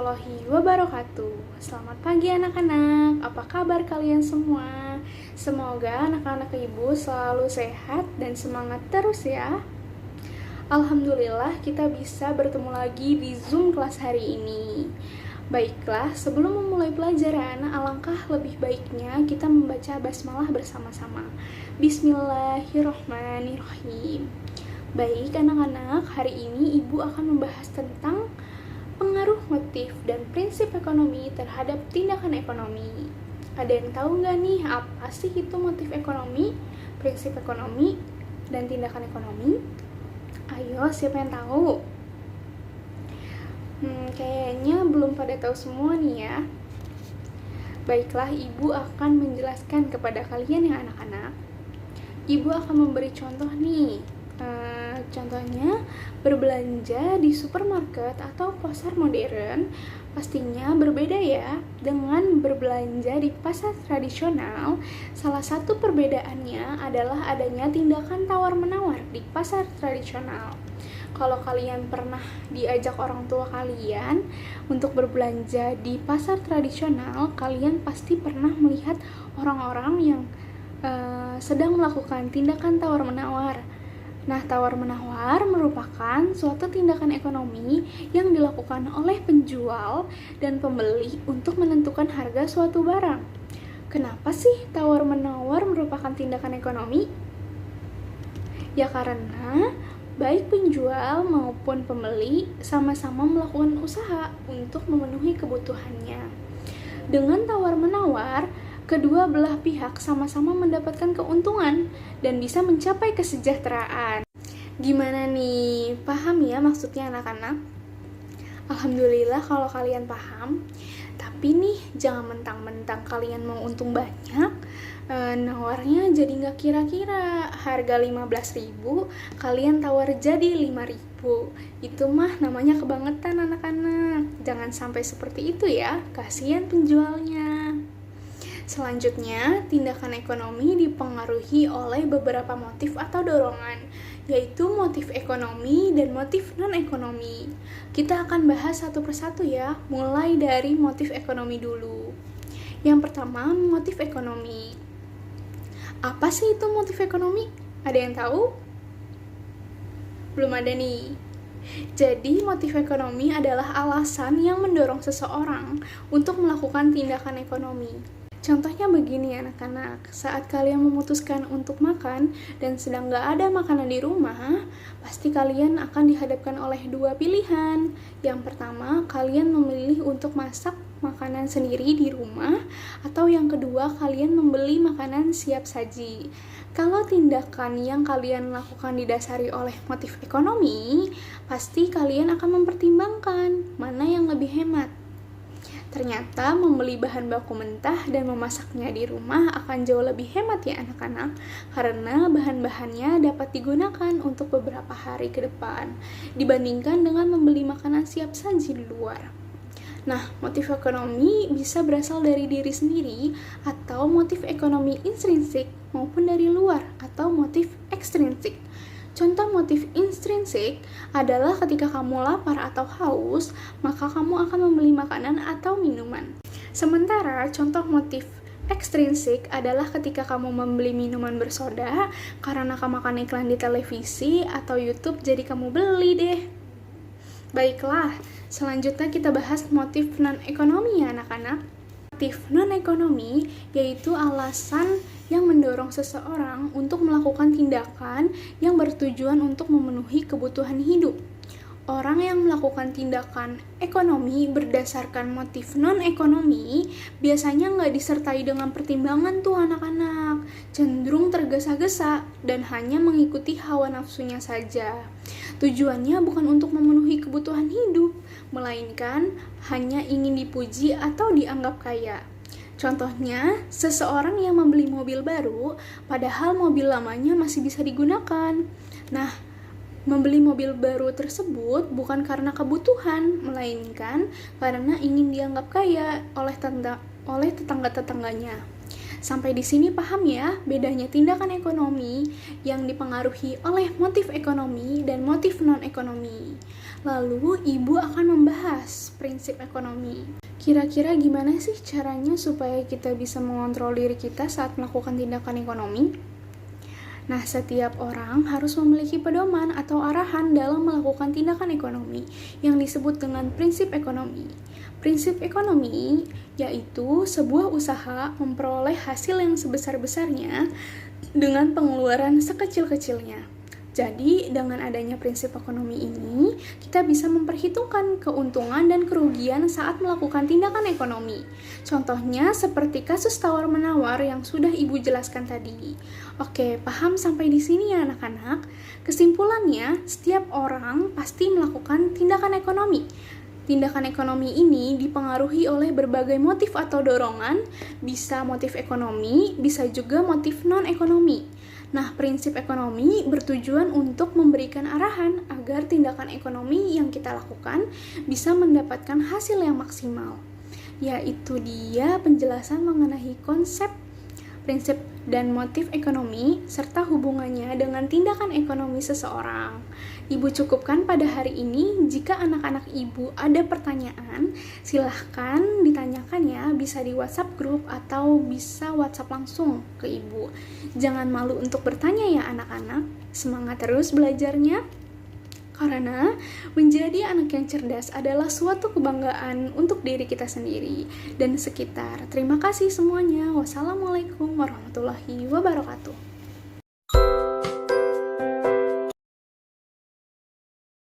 warahmatullahi wabarakatuh. Selamat pagi anak-anak, apa kabar kalian semua? Semoga anak-anak ibu selalu sehat dan semangat terus ya. Alhamdulillah kita bisa bertemu lagi di Zoom kelas hari ini. Baiklah, sebelum memulai pelajaran, alangkah lebih baiknya kita membaca basmalah bersama-sama. Bismillahirrohmanirrohim. Baik anak-anak, hari ini ibu akan membahas tentang pengaruh motif dan prinsip ekonomi terhadap tindakan ekonomi. Ada yang tahu nggak nih apa sih itu motif ekonomi, prinsip ekonomi, dan tindakan ekonomi? Ayo, siapa yang tahu? Kayaknya belum pada tahu semua nih ya. Baiklah, ibu akan menjelaskan kepada kalian ya anak-anak. Ibu akan memberi contoh nih. Contohnya berbelanja di supermarket atau pasar modern pastinya berbeda ya dengan berbelanja di pasar tradisional. Salah satu perbedaannya adalah adanya tindakan tawar-menawar di pasar tradisional. Kalau kalian pernah diajak orang tua kalian untuk berbelanja di pasar tradisional, kalian pasti pernah melihat orang-orang yang sedang melakukan tindakan tawar-menawar. Nah, tawar-menawar merupakan suatu tindakan ekonomi yang dilakukan oleh penjual dan pembeli untuk menentukan harga suatu barang. Kenapa sih tawar-menawar merupakan tindakan ekonomi? Ya karena baik penjual maupun pembeli sama-sama melakukan usaha untuk memenuhi kebutuhannya. Dengan tawar-menawar, kedua belah pihak sama-sama mendapatkan keuntungan dan bisa mencapai kesejahteraan. Gimana nih? Paham ya maksudnya anak-anak? Alhamdulillah kalau kalian paham. Tapi nih, jangan mentang-mentang kalian mau untung banyak, nawarnya jadi nggak kira-kira. Harga 15.000, kalian tawar jadi 5.000. Itu mah namanya kebangetan anak-anak. Jangan sampai seperti itu ya, kasihan penjualnya. Selanjutnya, tindakan ekonomi dipengaruhi oleh beberapa motif atau dorongan, yaitu motif ekonomi dan motif non-ekonomi. Kita akan bahas satu persatu ya, mulai dari motif ekonomi dulu. Yang pertama, motif ekonomi. Apa sih itu motif ekonomi? Ada yang tahu? Belum ada nih. Jadi, motif ekonomi adalah alasan yang mendorong seseorang untuk melakukan tindakan ekonomi. Contohnya begini anak-anak, saat kalian memutuskan untuk makan dan sedang gak ada makanan di rumah, pasti kalian akan dihadapkan oleh dua pilihan. Yang pertama, kalian memilih untuk masak makanan sendiri di rumah, atau yang kedua, kalian membeli makanan siap saji. Kalau tindakan yang kalian lakukan didasari oleh motif ekonomi, pasti kalian akan mempertimbangkan mana yang lebih hemat. Ternyata membeli bahan baku mentah dan memasaknya di rumah akan jauh lebih hemat ya anak-anak, karena bahan-bahannya dapat digunakan untuk beberapa hari ke depan dibandingkan dengan membeli makanan siap saji di luar. Nah, motif ekonomi bisa berasal dari diri sendiri atau motif ekonomi intrinsik maupun dari luar atau motif ekstrinsik. Contoh motif intrinsik adalah ketika kamu lapar atau haus, maka kamu akan membeli makanan atau minuman. Sementara contoh motif ekstrinsik adalah ketika kamu membeli minuman bersoda karena kamu makan iklan di televisi atau YouTube, jadi kamu beli deh. Baiklah, selanjutnya kita bahas motif non-ekonomi ya anak-anak. Motif non-ekonomi yaitu alasan yang mendorong seseorang untuk melakukan tindakan yang bertujuan untuk memenuhi kebutuhan hidup. Orang yang melakukan tindakan ekonomi berdasarkan motif non-ekonomi biasanya nggak disertai dengan pertimbangan tuh anak-anak, cenderung tergesa-gesa dan hanya mengikuti hawa nafsunya saja. Tujuannya bukan untuk memenuhi kebutuhan hidup, melainkan hanya ingin dipuji atau dianggap kaya. Contohnya, seseorang yang membeli mobil baru, padahal mobil lamanya masih bisa digunakan. Nah, membeli mobil baru tersebut bukan karena kebutuhan, melainkan karena ingin dianggap kaya oleh tetangga-tetangganya. Sampai di sini paham ya bedanya tindakan ekonomi yang dipengaruhi oleh motif ekonomi dan motif non-ekonomi. Lalu ibu akan membahas prinsip ekonomi. Kira-kira gimana sih caranya supaya kita bisa mengontrol diri kita saat melakukan tindakan ekonomi? Nah, setiap orang harus memiliki pedoman atau arahan dalam melakukan tindakan ekonomi yang disebut dengan prinsip ekonomi. Prinsip ekonomi yaitu sebuah usaha memperoleh hasil yang sebesar-besarnya dengan pengeluaran sekecil-kecilnya. Jadi, dengan adanya prinsip ekonomi ini, kita bisa memperhitungkan keuntungan dan kerugian saat melakukan tindakan ekonomi. Contohnya seperti kasus tawar-menawar yang sudah Ibu jelaskan tadi. Oke, paham sampai di sini ya anak-anak? Kesimpulannya, setiap orang pasti melakukan tindakan ekonomi. Tindakan ekonomi ini dipengaruhi oleh berbagai motif atau dorongan, bisa motif ekonomi, bisa juga motif non-ekonomi. Nah, prinsip ekonomi bertujuan untuk memberikan arahan agar tindakan ekonomi yang kita lakukan bisa mendapatkan hasil yang maksimal. Yaitu dia penjelasan mengenai konsep, prinsip, dan motif ekonomi, serta hubungannya dengan tindakan ekonomi seseorang. Ibu cukupkan pada hari ini. Jika anak-anak Ibu ada pertanyaan, silahkan ditanyakan ya, bisa di WhatsApp grup atau bisa WhatsApp langsung ke Ibu. Jangan malu untuk bertanya ya anak-anak, semangat terus belajarnya. Karena menjadi anak yang cerdas adalah suatu kebanggaan untuk diri kita sendiri dan sekitar. Terima kasih semuanya. Wassalamualaikum warahmatullahi wabarakatuh.